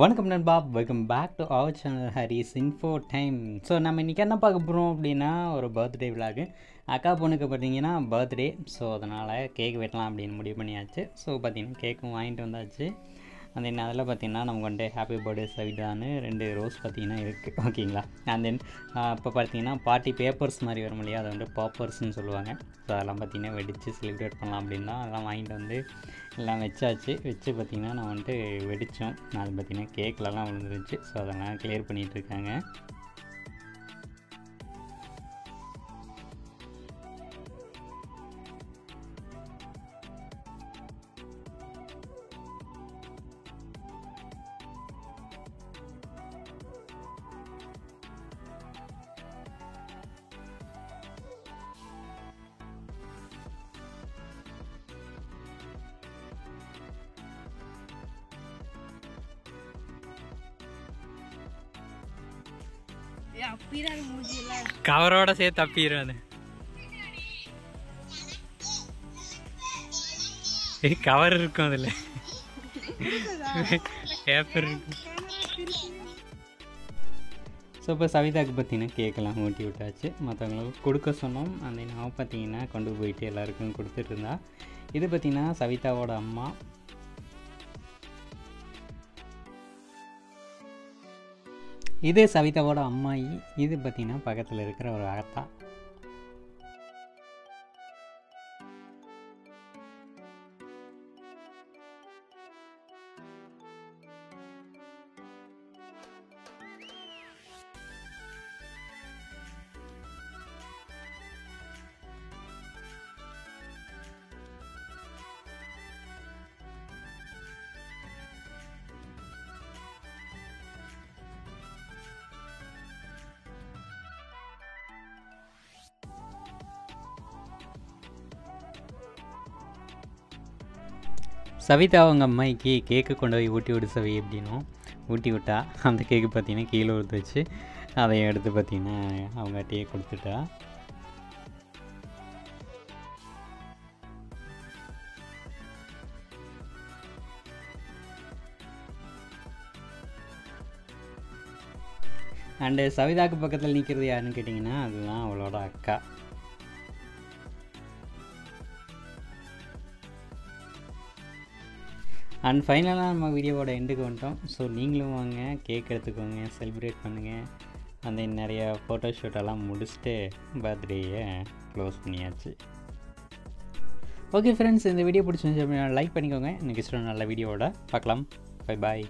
வணக்கம் நண்பா, welcome back to our channel Haris info time. So நம்ம இன்றைக்கி என்ன பார்க்க போகிறோம் அப்படின்னா, ஒரு பர்த்டே விழாக்கு அக்கா பொண்ணுக்கு பார்த்தீங்கன்னா பர்த்டே. ஸோ அதனால் கேக் வெட்டலாம் அப்படின்னு முடிவு பண்ணியாச்சு. ஸோ பார்த்திங்கன்னா கேக்கும் வாங்கிட்டு வந்தாச்சு. அந்த தென் அதில் பார்த்திங்கன்னா நமக்கு வந்துட்டு ஹாப்பி பர்த்டே சவிதான்னு 2 ரோஸ் பார்த்திங்கன்னா இருக்குது, ஓகேங்களா. அண்ட் தென் இப்போ பார்த்திங்கன்னா பார்ட்டி பேப்பர்ஸ் மாதிரி வரும் இல்லையா, அதை வந்து பாப்பர்ஸ்ன்னு சொல்லுவாங்க. ஸோ அதெல்லாம் பார்த்திங்கன்னா வெடித்து செலிப்ரேட் பண்ணலாம் அப்படின்னு தான் அதெல்லாம் வாங்கிட்டு வந்து எல்லாம் வச்சு பார்த்திங்கன்னா நான் வந்துட்டு வெடித்தோம். அது பார்த்திங்கன்னா கேக்லலாம் விழுந்துருச்சு. ஸோ அதெல்லாம் கிளியர் பண்ணிகிட்ருக்காங்க. கவரோட சேர்த்து தப்பிடுவாது. கவர் இருக்கும், அதில் பேப்பர் இருக்கும். ஸோ இப்போ சவிதாவுக்கு பார்த்தீங்கன்னா கேக்கெல்லாம் ஊட்டி விட்டாச்சு, மற்றவங்களுக்கு கொடுக்க சொன்னோம். அந்த நான் பார்த்தீங்கன்னா கொண்டு போயிட்டு எல்லாருக்கும் கொடுத்துட்டு இருந்தா. இது பார்த்திங்கன்னா சவிதாவோட அம்மா. இது சவிதாவோட அம்மாயி. இது பார்த்திங்கன்னா பக்கத்தில் இருக்கிற ஒரு அக்கா. சவிதா அவங்க அம்மாய்க்கு கேக்கு கொண்டு போய் ஊட்டி விடு சவி அப்படின்னும் ஊட்டி விட்டா. அந்த கேக்கு பார்த்திங்கன்னா கீழே ஊற்றுச்சு. அதை எடுத்து பார்த்திங்கன்னா அவங்ககிட்டயே கொடுத்துட்டா. அண்டு சவிதாவுக்கு பக்கத்தில் நிற்கிறது யாருன்னு கேட்டிங்கன்னா, அதுதான் அவளோட அக்கா. அண்ட் ஃபைனலாக நம்ம வீடியோவோட எண்டுக்கு வந்துட்டோம். ஸோ நீங்களும் வாங்க, கேக் எடுத்துக்கோங்க, செலிப்ரேட் பண்ணுங்கள். அந்த நிறைய ஃபோட்டோஷூட்டெல்லாம் முடிச்சுட்டு பர்த்டேயை க்ளோஸ் பண்ணியாச்சு. ஓகே ஃப்ரெண்ட்ஸ், இந்த வீடியோ பிடிச்சிருந்துச்சு அப்படின்னா லைக் பண்ணிக்கோங்க. எனக்கு இஷ்டம் நல்ல வீடியோவோட பார்க்கலாம். Bye bye.